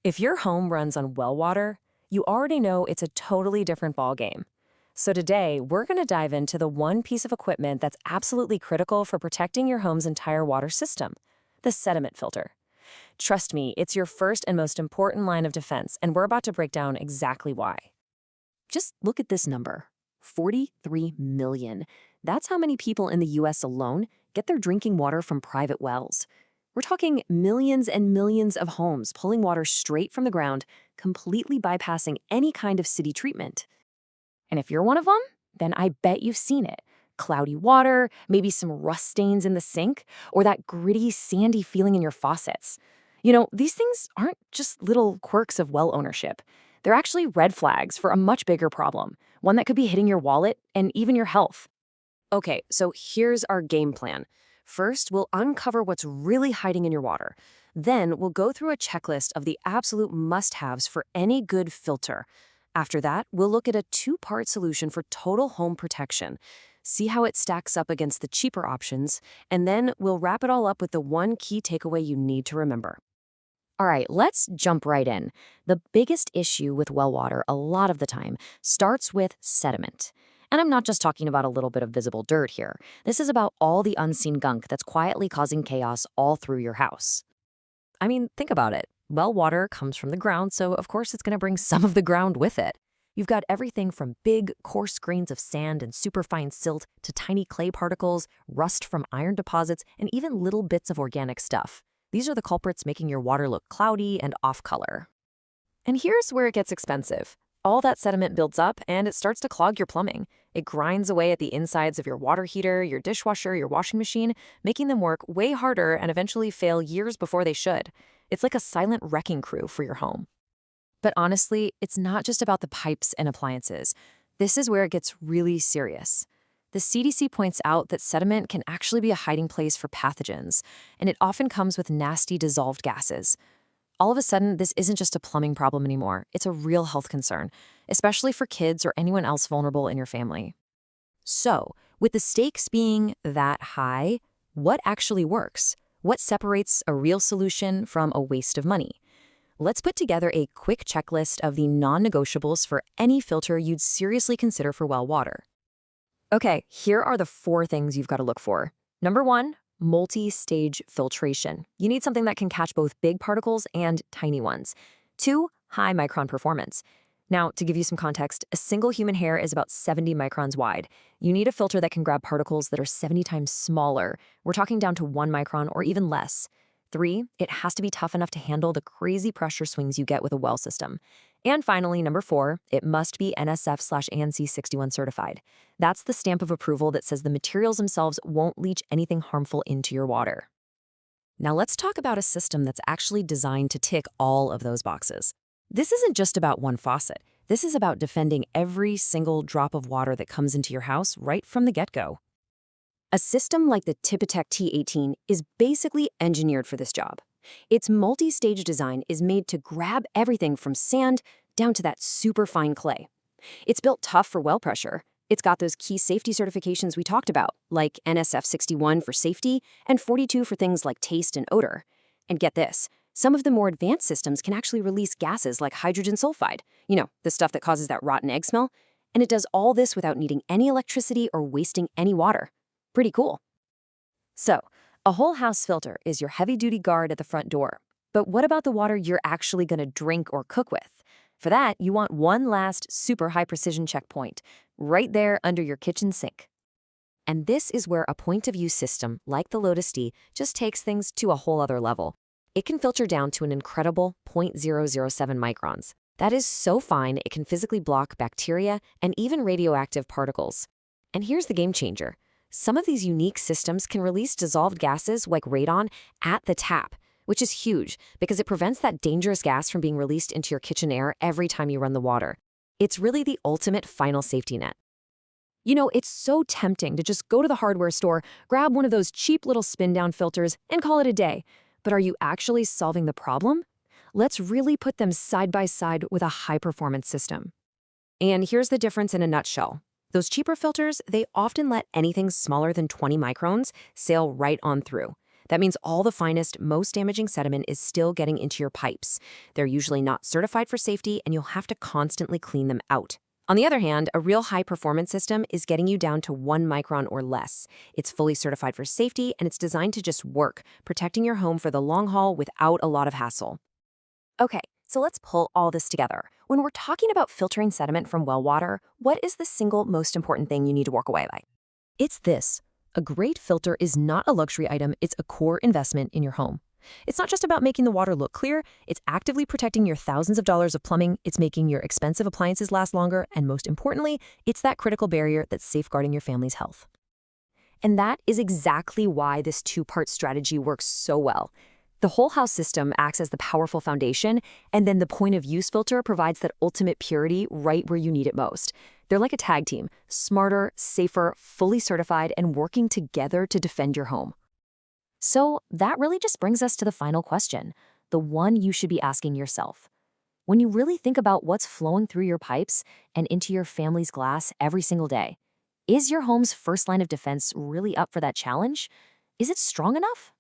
If your home runs on well water, you already know it's a totally different ballgame. So today, we're going to dive into the one piece of equipment that's absolutely critical for protecting your home's entire water system, the sediment filter. Trust me, it's your first and most important line of defense, and we're about to break down exactly why. Just look at this number, 43 million. That's how many people in the US alone get their drinking water from private wells. We're talking millions and millions of homes pulling water straight from the ground, completely bypassing any kind of city treatment. And if you're one of them, then I bet you've seen it. Cloudy water, maybe some rust stains in the sink, or that gritty, sandy feeling in your faucets. These things aren't just little quirks of well ownership. They're actually red flags for a much bigger problem, one that could be hitting your wallet and even your health. Okay, so here's our game plan. First, we'll uncover what's really hiding in your water. Then, we'll go through a checklist of the absolute must-haves for any good filter. After that, we'll look at a two-part solution for total home protection, see how it stacks up against the cheaper options, and then we'll wrap it all up with the one key takeaway you need to remember. All right, let's jump right in. The biggest issue with well water a lot of the time starts with sediment. And I'm not just talking about a little bit of visible dirt here. This is about all the unseen gunk that's quietly causing chaos all through your house. I mean, think about it. Well water comes from the ground, so of course it's going to bring some of the ground with it. You've got everything from big, coarse grains of sand and superfine silt to tiny clay particles, rust from iron deposits, and even little bits of organic stuff. These are the culprits making your water look cloudy and off-color. And here's where it gets expensive. All that sediment builds up and it starts to clog your plumbing. It grinds away at the insides of your water heater, your dishwasher, your washing machine, making them work way harder and eventually fail years before they should. It's like a silent wrecking crew for your home. But honestly, it's not just about the pipes and appliances. This is where it gets really serious. The CDC points out that sediment can actually be a hiding place for pathogens, and it often comes with nasty dissolved gases. All of a sudden, this isn't just a plumbing problem anymore. It's a real health concern, especially for kids or anyone else vulnerable in your family. So, with the stakes being that high, what actually works? What separates a real solution from a waste of money? Let's put together a quick checklist of the non-negotiables for any filter you'd seriously consider for well water. Okay, here are the 4 things you've got to look for. Number 1, multi-stage filtration. You need something that can catch both big particles and tiny ones. 2, high micron performance. Now, to give you some context, a single human hair is about 70 microns wide. You need a filter that can grab particles that are 70 times smaller. We're talking down to 1 micron or even less. 3, it has to be tough enough to handle the crazy pressure swings you get with a well system. And finally, number 4, it must be NSF/ANSI 61 certified. That's the stamp of approval that says the materials themselves won't leach anything harmful into your water. Now let's talk about a system that's actually designed to tick all of those boxes. This isn't just about one faucet. This is about defending every single drop of water that comes into your house right from the get-go. A system like the Tipitech T18 is basically engineered for this job. Its multi-stage design is made to grab everything from sand down to that super fine clay. It's built tough for well pressure. It's got those key safety certifications we talked about, like NSF 61 for safety and 42 for things like taste and odor. And get this, some of the more advanced systems can actually release gases like hydrogen sulfide, the stuff that causes that rotten egg smell. And it does all this without needing any electricity or wasting any water. Pretty cool. So, a whole house filter is your heavy-duty guard at the front door. But what about the water you're actually going to drink or cook with? For that, you want one last super high-precision checkpoint, right there under your kitchen sink. And this is where a point-of-view system like the Lotus D just takes things to a whole other level. It can filter down to an incredible 0.007 microns. That is so fine it can physically block bacteria and even radioactive particles. And here's the game changer. Some of these unique systems can release dissolved gases like radon at the tap, which is huge because it prevents that dangerous gas from being released into your kitchen air every time you run the water. It's really the ultimate final safety net. It's so tempting to just go to the hardware store, grab one of those cheap little spin-down filters, and call it a day. But are you actually solving the problem? Let's really put them side by side with a high-performance system. And here's the difference in a nutshell. Those cheaper filters, they often let anything smaller than 20 microns sail right on through. That means all the finest, most damaging sediment is still getting into your pipes. They're usually not certified for safety, and you'll have to constantly clean them out. On the other hand, a real high-performance system is getting you down to 1 micron or less. It's fully certified for safety, and it's designed to just work, protecting your home for the long haul without a lot of hassle. Okay, so let's pull all this together. When we're talking about filtering sediment from well water, what is the single most important thing you need to walk away by? It's this. A great filter is not a luxury item, it's a core investment in your home. It's not just about making the water look clear, it's actively protecting your thousands of dollars of plumbing, it's making your expensive appliances last longer, and most importantly, it's that critical barrier that's safeguarding your family's health. And that is exactly why this two-part strategy works so well. The whole house system acts as the powerful foundation, and then the point of use filter provides that ultimate purity right where you need it most. They're like a tag team, smarter, safer, fully certified, and working together to defend your home. So that really just brings us to the final question, the one you should be asking yourself. When you really think about what's flowing through your pipes and into your family's glass every single day, is your home's first line of defense really up for that challenge? Is it strong enough?